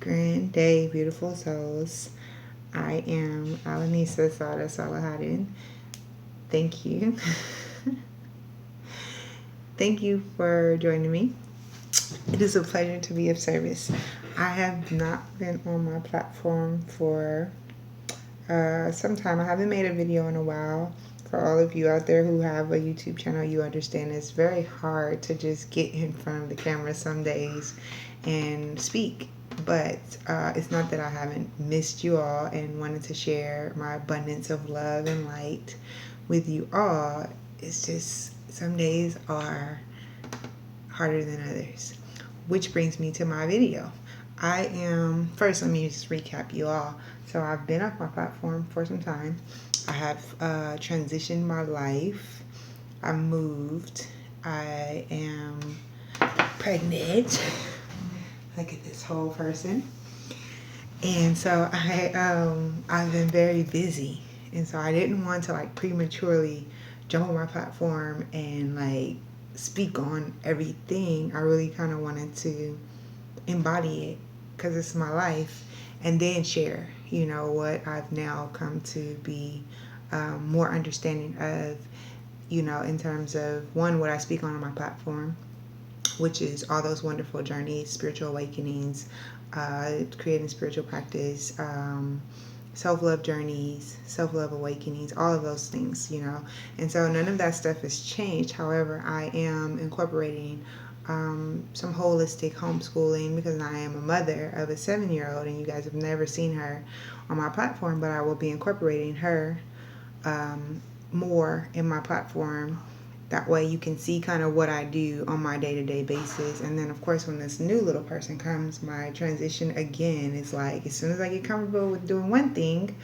grand day, beautiful souls. I am Alanisa Sa'adah. Thank you. Thank you for joining me. It is a pleasure to be of service. I have not been on my platform for some time. I haven't made a video in a while. For all of you out there who have a YouTube channel, you understand it's very hard to just get in front of the camera some days and speak. But it's not that I haven't missed you all and wanted to share my abundance of love and light with you all. It's just some days are harder than others. Which brings me to my video. First let me just recap you all. So I've been off my platform for some time. I have transitioned my life. I moved. I am pregnant. Look at this whole person. And so I've been very busy. And so I didn't want to like prematurely jump on my platform and like speak on everything. I really kind of wanted to embody it because it's my life and then share, what I've now come to be more understanding of, in terms of one, what I speak on my platform, which is all those wonderful journeys, spiritual awakenings, creating spiritual practice, self-love journeys, self-love awakenings, all of those things, And so none of that stuff has changed. However, I am incorporating some holistic homeschooling because I am a mother of a 7-year-old, and you guys have never seen her on my platform, but I will be incorporating her more in my platform. That way you can see kind of what I do on my day-to-day basis. And then, of course, when this new little person comes, my transition again is like, as soon as I get comfortable with doing one thing,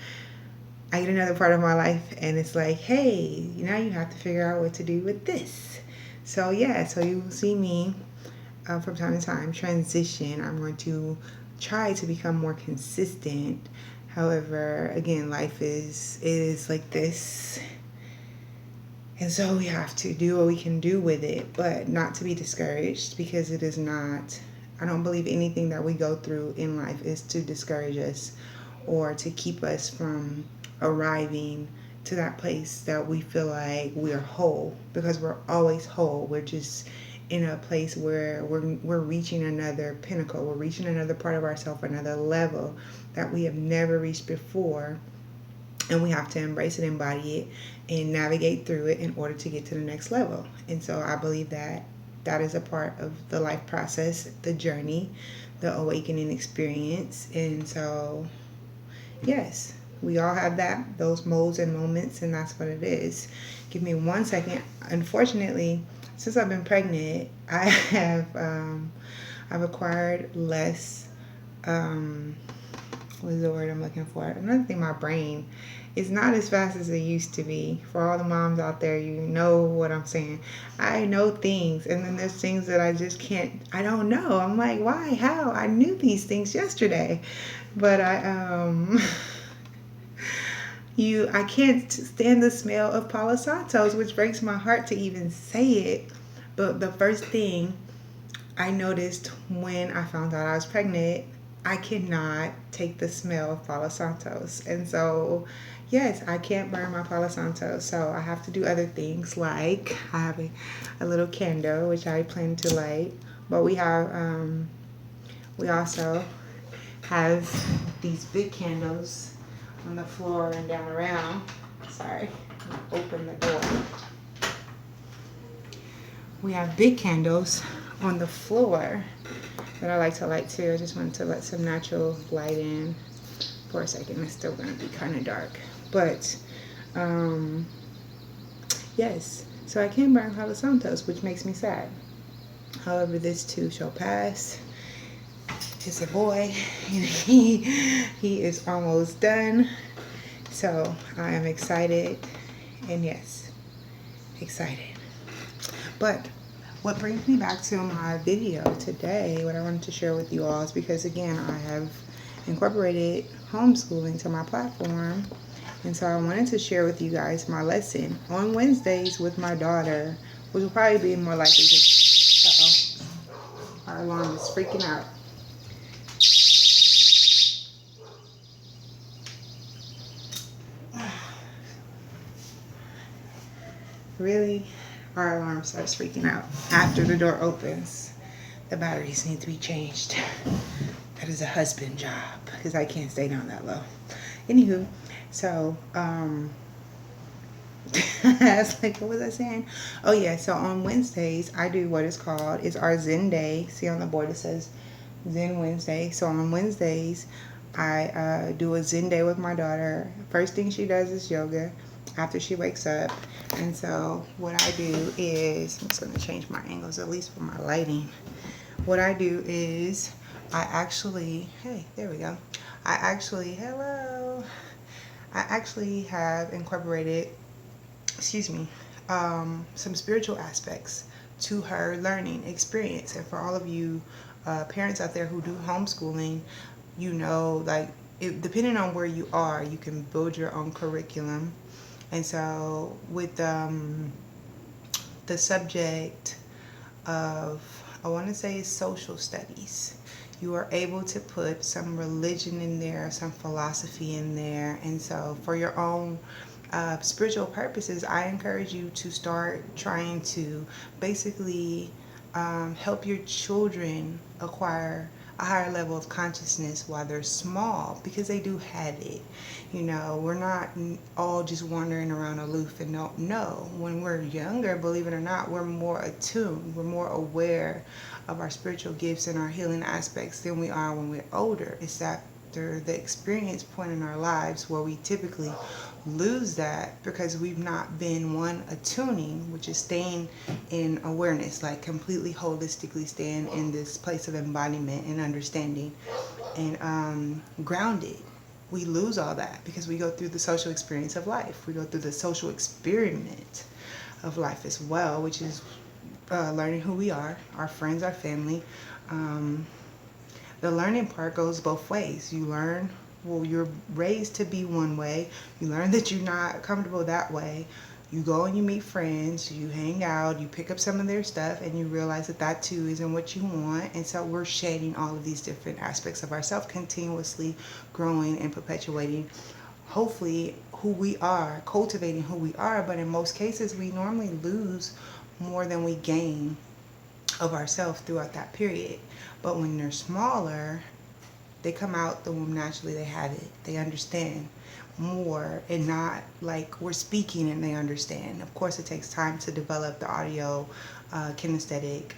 I get another part of my life, and it's like, hey, now you have to figure out what to do with this. So, so you will see me from time to time transition. I'm going to try to become more consistent. However, again, life is like this. And so we have to do what we can do with it, but not to be discouraged, because it is not, I don't believe anything that we go through in life is to discourage us or to keep us from arriving to that place that we feel like we're whole, because we're always whole. We're just in a place where we're reaching another pinnacle. We're reaching another part of ourselves, another level that we have never reached before. And we have to embrace it, embody it, and navigate through it in order to get to the next level. And so I believe that that is a part of the life process, the journey, the awakening experience. And so, yes, we all have those modes and moments, and that's what it is. Give me 1 second. Unfortunately, since I've been pregnant, I have I've acquired less. What is the word I'm looking for? Another thing, my brain is not as fast as it used to be. For all the moms out there, you know what I'm saying. I know things, and then there's things that I just can't, I don't know. I'm like, why? How? I knew these things yesterday. But I can't stand the smell of Palo Santos, which breaks my heart to even say it. But the first thing I noticed when I found out I was pregnant, I cannot take the smell of Palo Santos. And so, yes, I can't burn my Palo Santos. So I have to do other things, like I have a little candle, which I plan to light. But we also have these big candles on the floor and down around. Sorry, open the door. We have big candles on the floor that I like to light too. I just wanted to let some natural light in for a second. It's still going to be kind of dark. But, yes. So I can burn Palo Santos, which makes me sad. However, this too shall pass. It's a boy, and he is almost done. So I am excited, and yes, excited. But what brings me back to my video today, what I wanted to share with you all, is because, again, I have incorporated homeschooling to my platform. And so I wanted to share with you guys my lesson on Wednesdays with my daughter, which will probably be more likely to... Uh-oh. Our alarm is freaking out. really? Our alarm starts freaking out after the door opens. The batteries need to be changed. That is a husband job because I can't stay down that low. Anywho, so I was like, what was I saying? Oh yeah, so on Wednesdays I do what is called, it's our Zen day. See on the board it says ZEN Wednesday. So on Wednesdays I do a Zen day with my daughter. First thing she does is yoga after she wakes up. And so what I do is, I'm just going to change my angles at least for my lighting. What I do is I actually, hey, there we go. I actually have incorporated, some spiritual aspects to her learning experience. And for all of you parents out there who do homeschooling, you know, like, depending on where you are, you can build your own curriculum. And so with the subject of, I want to say, social studies, you are able to put some religion in there, some philosophy in there. And so for your own spiritual purposes, I encourage you to start trying to basically help your children acquire a higher level of consciousness while they're small, because they do have it. You know, we're not all just wandering around aloof and don't know. When we're younger, believe it or not, we're more attuned, we're more aware of our spiritual gifts and our healing aspects than we are when we're older. It's after the experience point in our lives where we typically lose that, because we've not been attuning, which is staying in awareness, like completely holistically staying in this place of embodiment and understanding and grounded. We lose all that because we go through the social experience of life. We go through the social experiment of life as well, which is learning who we are, our friends, our family. The learning part goes both ways. You learn, well, you're raised to be one way. You learn that you're not comfortable that way. You go and you meet friends, you hang out, you pick up some of their stuff, and you realize that that too isn't what you want. And so we're shading all of these different aspects of ourselves, continuously growing and perpetuating, hopefully, who we are, cultivating who we are. But in most cases, we normally lose more than we gain of ourselves throughout that period. But when they're smaller, they come out the womb naturally. They have it. They understand more, and not like we're speaking and they understand. Of course, it takes time to develop the audio, kinesthetic,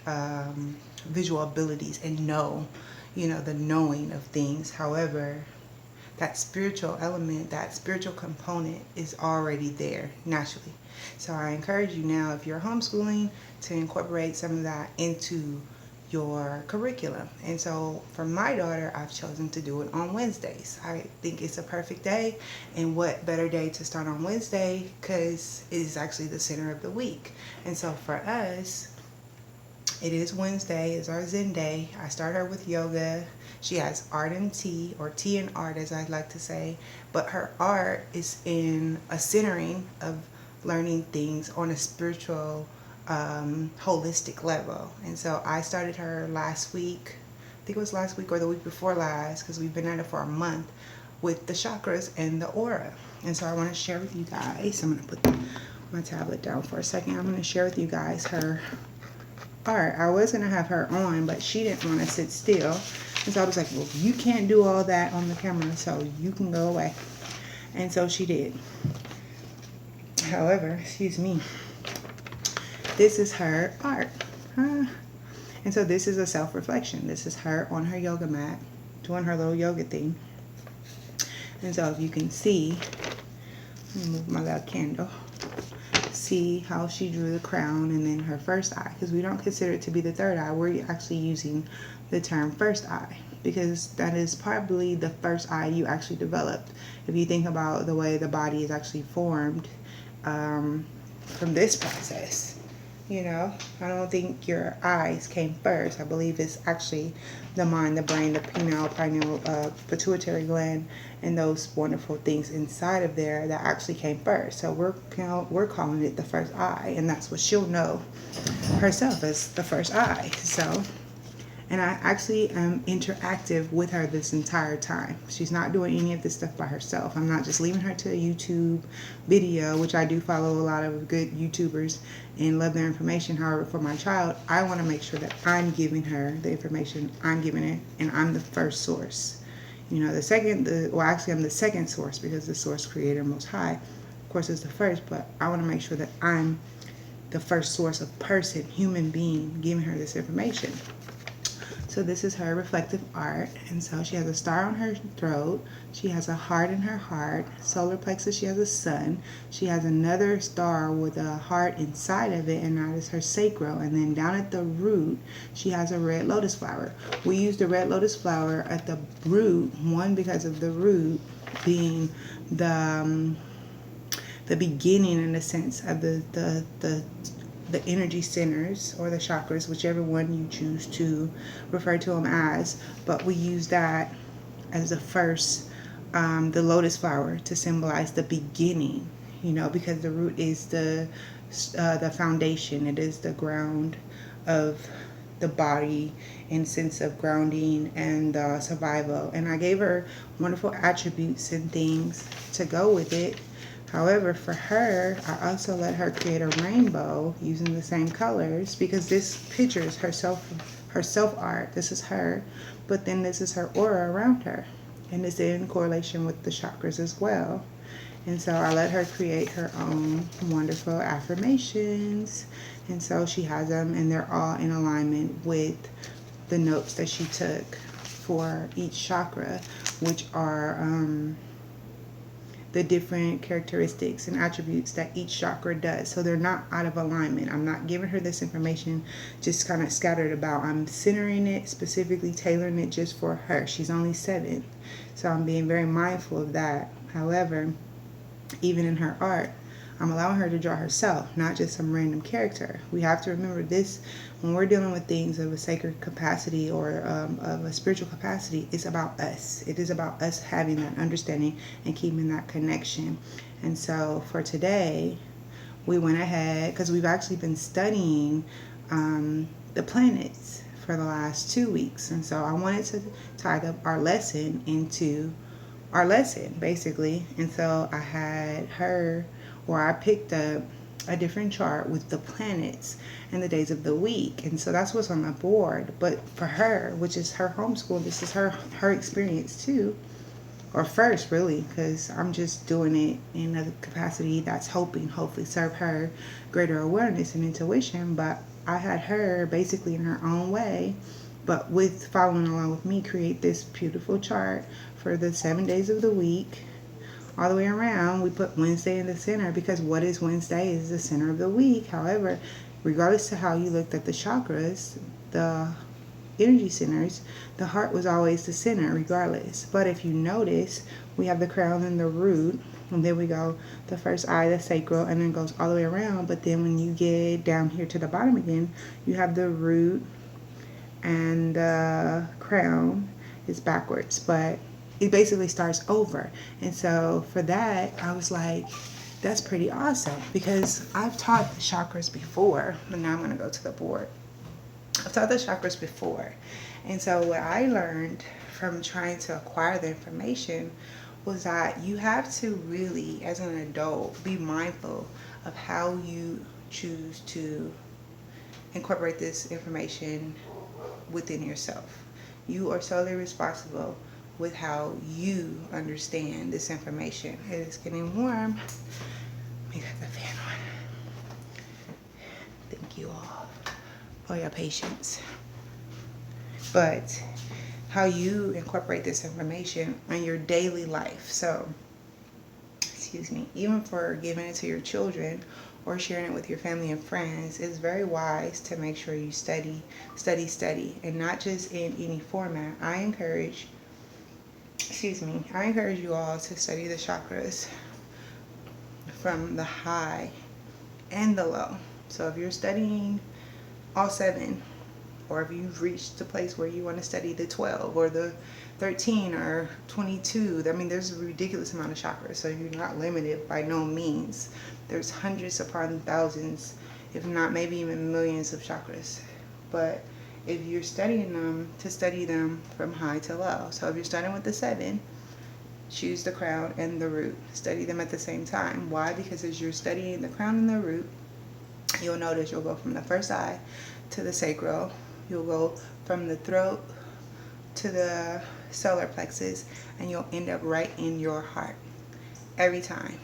visual abilities and the knowing of things. However, that spiritual element, that spiritual component is already there naturally. So I encourage you now, if you're homeschooling, to incorporate some of that into your curriculum. And so for my daughter, I've chosen to do it on Wednesdays. I think it's a perfect day, and what better day to start on Wednesday, because it is actually the center of the week. And so for us, it is Wednesday, is our Zen day. I start her with yoga. She has art and tea, or tea and art as I like to say, but her art is in a centering of learning things on a spiritual, holistic level. And so I started her last week, I think it was last week or the week before last, because we've been at it for a month, with the chakras and the aura. And so I want to share with you guys, I'm going to put my tablet down for a second. I'm going to share with you guys her art. I was going to have her on, but she didn't want to sit still. And so I was like, well, you can't do all that on the camera, so you can go away. And so she did. However, excuse me, this is her art. And so this is a self-reflection. This is her on her yoga mat doing her little yoga thing. And so if you can see, let me move my little candle, see how she drew the crown and then her first eye, because we don't consider it to be the third eye. We're actually using the term first eye because that is probably the first eye you actually developed. If you think about the way the body is actually formed from this process, I don't think your eyes came first. I believe it's actually the mind, the brain, the pineal, pituitary gland, and those wonderful things inside of there that actually came first. So we're calling it the first eye, and that's what she'll know herself as the first eye. So And I actually am interactive with her this entire time. She's not doing any of this stuff by herself. I'm not just leaving her to a YouTube video, which I do follow a lot of good YouTubers and love their information. However, for my child, I want to make sure that I'm giving her the information I'm giving her, and I'm the first source. You know, actually I'm the second source, because the source, creator, most high, of course, is the first, but I want to make sure that I'm the first source of person, human being, giving her this information. So this is her reflective art, and so she has a star on her throat, she has a heart in her heart, solar plexus, she has a sun, she has another star with a heart inside of it, and that is her sacral, and then down at the root she has a red lotus flower. We use the red lotus flower at the root, one, because of the root being the beginning, in a sense, of the energy centers, or the chakras, whichever one you choose to refer to them as. But we use that as the first, the lotus flower, to symbolize the beginning, you know, because the root is the foundation. It is the ground of the body, in sense of grounding and survival. And I gave her wonderful attributes and things to go with it. However, for her, I also let her create a rainbow using the same colors, because this picture is her self art. This is her, but then this is her aura around her, and it's in correlation with the chakras as well. And so I let her create her own wonderful affirmations, and so she has them, and they're all in alignment with the notes that she took for each chakra, which are the different characteristics and attributes that each chakra does. So they're not out of alignment. I'm not giving her this information just kind of scattered about. I'm centering it, specifically tailoring it just for her. She's only 7, so I'm being very mindful of that. However, even in her art, I'm allowing her to draw herself, not just some random character. We have to remember this when we're dealing with things of a sacred capacity, or of a spiritual capacity. It's about us. It is about us having that understanding and keeping that connection. And so for today, we went ahead, because we've actually been studying the planets for the last 2 weeks. And so I wanted to tie up our lesson into our lesson, basically. And so I had her, or I picked up a different chart with the planets and the days of the week. And so that's what's on the board. But for her, which is her homeschool, this is her experience too, or first, really, because I'm just doing it in a capacity that's hopefully serve her greater awareness and intuition. But I had her basically in her own way, but with following along with me, create this beautiful chart for the 7 days of the week, all the way around. We put Wednesday in the center, because what is Wednesday is the center of the week. However, regardless to how you looked at the chakras, the energy centers, the heart was always the center regardless. But if you notice, we have the crown and the root, and then we go the first eye, the sacral, and then goes all the way around. But then when you get down here to the bottom again, you have the root, and the crown is backwards, but it basically starts over. And so for that, I was like, that's pretty awesome, because I've taught the chakras before, and now I'm going to go to the board. I've taught the chakras before. And so what I learned from trying to acquire the information was that you have to really, as an adult, be mindful of how you choose to incorporate this information within yourself. You are solely responsible with how you understand this information. It is getting warm. Let me got the fan on. Thank you all for your patience. But how you incorporate this information in your daily life. So, even for giving it to your children or sharing it with your family and friends, it's very wise to make sure you study, and not just in any format. I encourage you all to study the chakras from the high and the low. So if you're studying all 7, or if you've reached the place where you want to study the 12 or the 13 or 22, I mean, there's a ridiculous amount of chakras, so you're not limited by no means. There's hundreds upon thousands, if not maybe even millions of chakras. But if you're studying them, to study them from high to low. So if you're starting with the 7, choose the crown and the root. Study them at the same time. Why? Because as you're studying the crown and the root, you'll notice you'll go from the first eye to the sacral. You'll go from the throat to the solar plexus, and you'll end up right in your heart every time.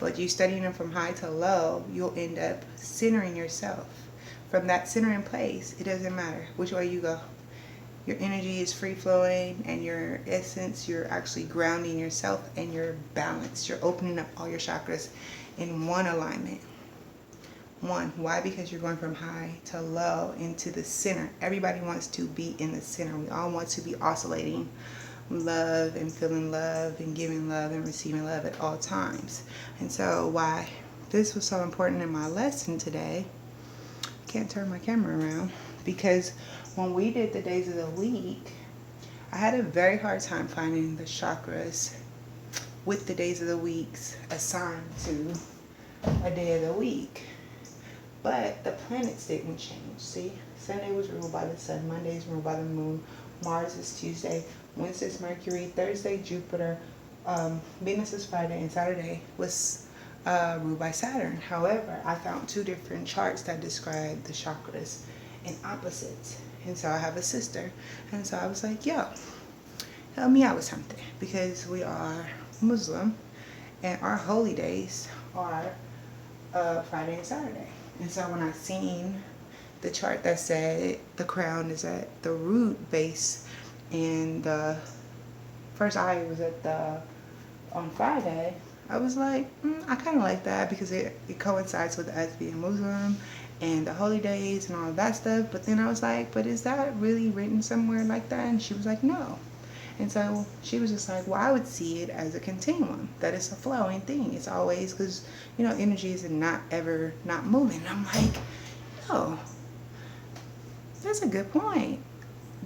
But you studying them from high to low, you'll end up centering yourself. From that centering place, it doesn't matter which way you go. Your energy is free flowing, and your essence, you're actually grounding yourself, and you're balanced. You're opening up all your chakras in one alignment. One. Why? Because you're going from high to low into the center. Everybody wants to be in the center. We all want to be oscillating love and feeling love and giving love and receiving love at all times. And so why this was so important in my lesson today, I can't turn my camera around, because when we did the days of the week, I had a very hard time finding the chakras with the days of the weeks assigned to a day of the week. But the planets didn't change. See, Sunday was ruled by the sun, Monday is ruled by the moon, Mars is Tuesday, Wednesday is Mercury, Thursday Jupiter, Venus is Friday, and Saturday was ruled by Saturn. However, I found 2 different charts that describe the chakras in opposites. And so I have a sister, and so I was like, yo, help me out with something, because we are Muslim and our holy days are Friday and Saturday. And so when I seen the chart that said the crown is at the root base and the first eye was on Friday, I was like, I kind of like that, because it coincides with us being Muslim and the holy days and all of that stuff. But then I was like, but is that really written somewhere like that? And she was like, no. And so she was just like, well, I would see it as a continuum, that it's a flowing thing. It's always, because, energy is not ever not moving. And I'm like, no, that's a good point.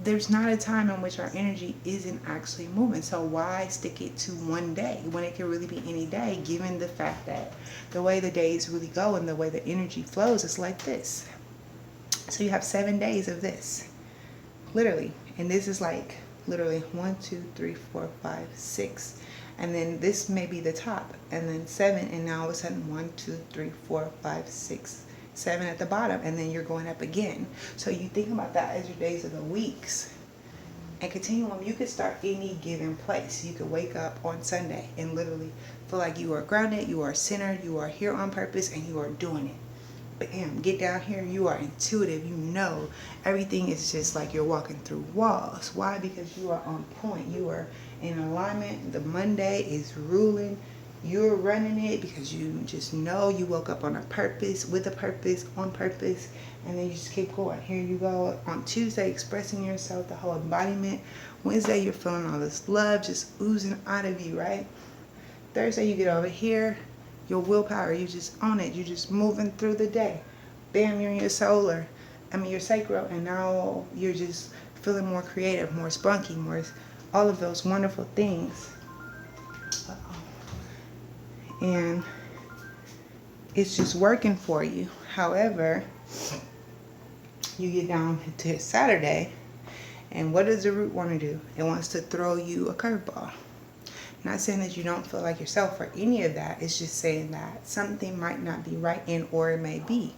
There's not a time in which our energy isn't actually moving. So why stick it to one day when it can really be any day, given the fact that the way the days really go and the way the energy flows is like this. So you have 7 days of this, literally. And this is like, literally 1, 2, 3, 4, 5, 6, and then this may be the top, and then 7, and now all of a sudden 1, 2, 3, 4, 5, 6, 7 at the bottom, and then you're going up again. So you think about that as your days of the weeks. And continuum, you could start any given place. You could wake up on Sunday and literally feel like you are grounded, you are centered, you are here on purpose, and you are doing it. Bam, get down here, you are intuitive, everything is just like you're walking through walls. Why? Because you are on point, you are in alignment. The Monday is ruling, you're running it, because you just know you woke up on a purpose, with a purpose, on purpose, and then you just keep going. Here you go on Tuesday, expressing yourself, the whole embodiment. Wednesday, you're feeling all this love just oozing out of you, right? Thursday, you get over here, your willpower, you just own it. You're just moving through the day. Bam, you're in your your sacral, and now you're just feeling more creative, more spunky, more all of those wonderful things. And it's just working for you. However, you get down to Saturday, and what does the root want to do? It wants to throw you a curveball. Not saying that you don't feel like yourself or any of that. It's just saying that something might not be right, or it may be.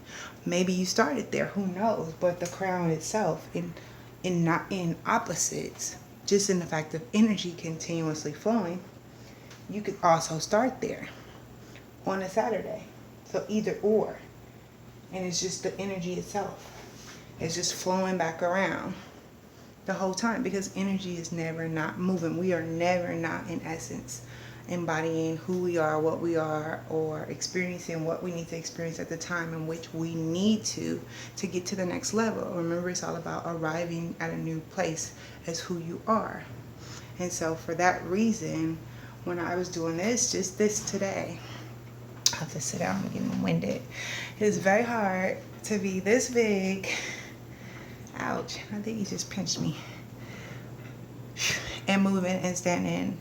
Maybe you started there, who knows? But the crown itself, not in opposites, just in the fact of energy continuously flowing, you could also start there on a Saturday. So either or. And it's just the energy itself. It's just flowing back around the whole time, because energy is never not moving. We are never not, in essence, embodying who we are, what we are, or experiencing what we need to experience at the time in which we need to get to the next level. Remember, it's all about arriving at a new place as who you are. And so for that reason, when I was doing just this today, I have to sit down, I'm getting winded. It is very hard to be this big. Ouch, I think he just pinched me. And moving and standing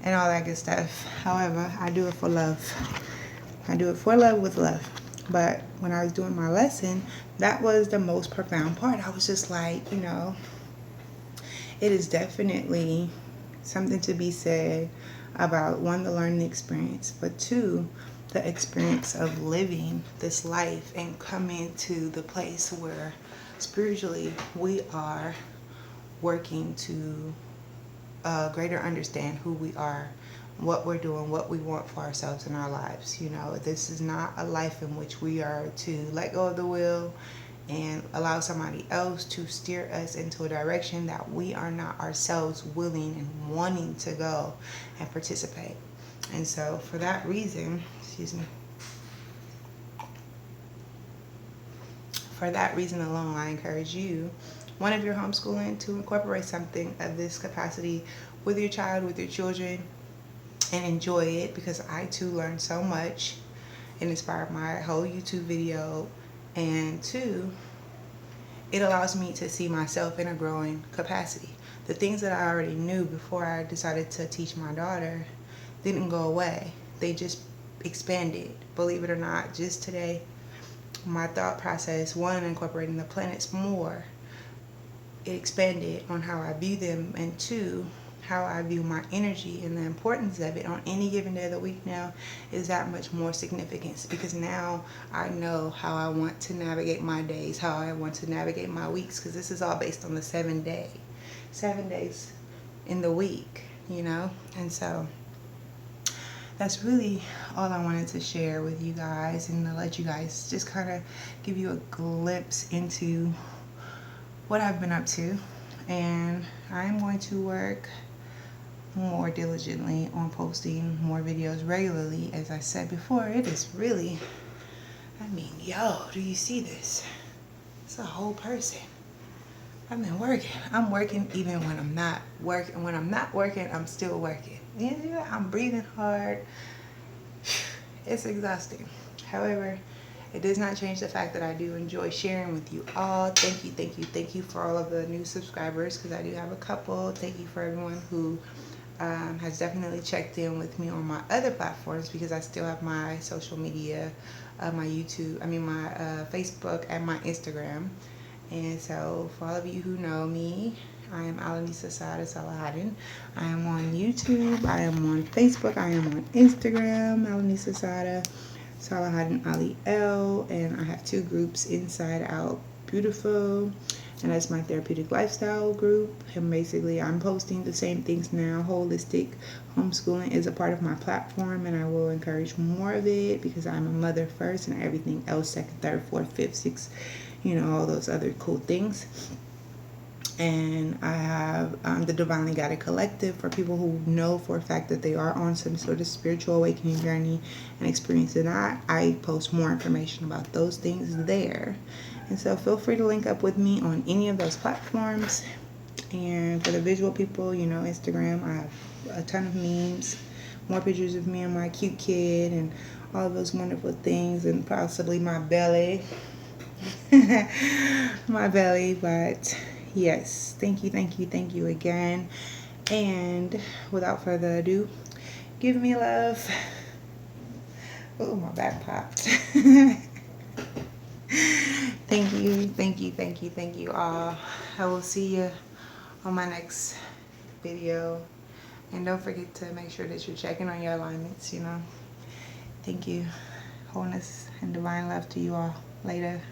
and all that good stuff. However, I do it for love. I do it for love, with love. But when I was doing my lesson, that was the most profound part. I was just like, it is definitely something to be said about, one, the learning experience, but two, the experience of living this life and coming to the place where spiritually we are working to greater understand who we are, what we're doing, what we want for ourselves in our lives. This is not a life in which we are to let go of the wheel and allow somebody else to steer us into a direction that we are not ourselves willing and wanting to go and participate. And so for that reason, for that reason alone, I encourage you, one, if you're homeschooling, to incorporate something of this capacity with your child, with your children, and enjoy it, because I too learned so much and inspired my whole YouTube video. And two, it allows me to see myself in a growing capacity. The things that I already knew before I decided to teach my daughter didn't go away. They just expanded. Believe it or not, just today, my thought process, one, incorporating the planets more, it expanded on how I view them, and two, how I view my energy and the importance of it on any given day of the week now is that much more significance, because now I know how I want to navigate my days, how I want to navigate my weeks, because this is all based on the 7 days in the week, and so that's really all I wanted to share with you guys, and to let you guys just kind of give you a glimpse into what I've been up to. And I'm going to work more diligently on posting more videos regularly. As I said before, it is really, do you see this? It's a whole person. I've been working. I'm working even when I'm not working. When I'm not working, I'm still working. I'm breathing hard. It's exhausting. However, it does not change the fact that I do enjoy sharing with you all. Thank you for all of the new subscribers, because I do have a couple. Thank you for everyone who has definitely checked in with me on my other platforms, because I still have my social media, my YouTube, my Facebook and my Instagram. And so for all of you who know me, I am Alanisa Sa'adah. I am on YouTube, I am on Facebook, I am on Instagram, Alanisa Sa'adah, Ali L, and I have 2 groups, Inside Out Beautiful, and that's my therapeutic lifestyle group. And basically I'm posting the same things now. Holistic homeschooling is a part of my platform, and I will encourage more of it, because I'm a mother first, and everything else second, third, fourth, fifth, sixth, all those other cool things. And I have the Divinely Guided Collective for people who know for a fact that they are on some sort of spiritual awakening journey and experiencing that. I post more information about those things there. And so feel free to link up with me on any of those platforms. And for the visual people, Instagram, I have a ton of memes, more pictures of me and my cute kid and all of those wonderful things, and possibly my belly. My belly. But yes, thank you again. And without further ado, give me love. Oh, my back popped. Thank you all. I will see you on my next video. And don't forget to make sure that you're checking on your alignments, Thank you. Wholeness and divine love to you all. Later.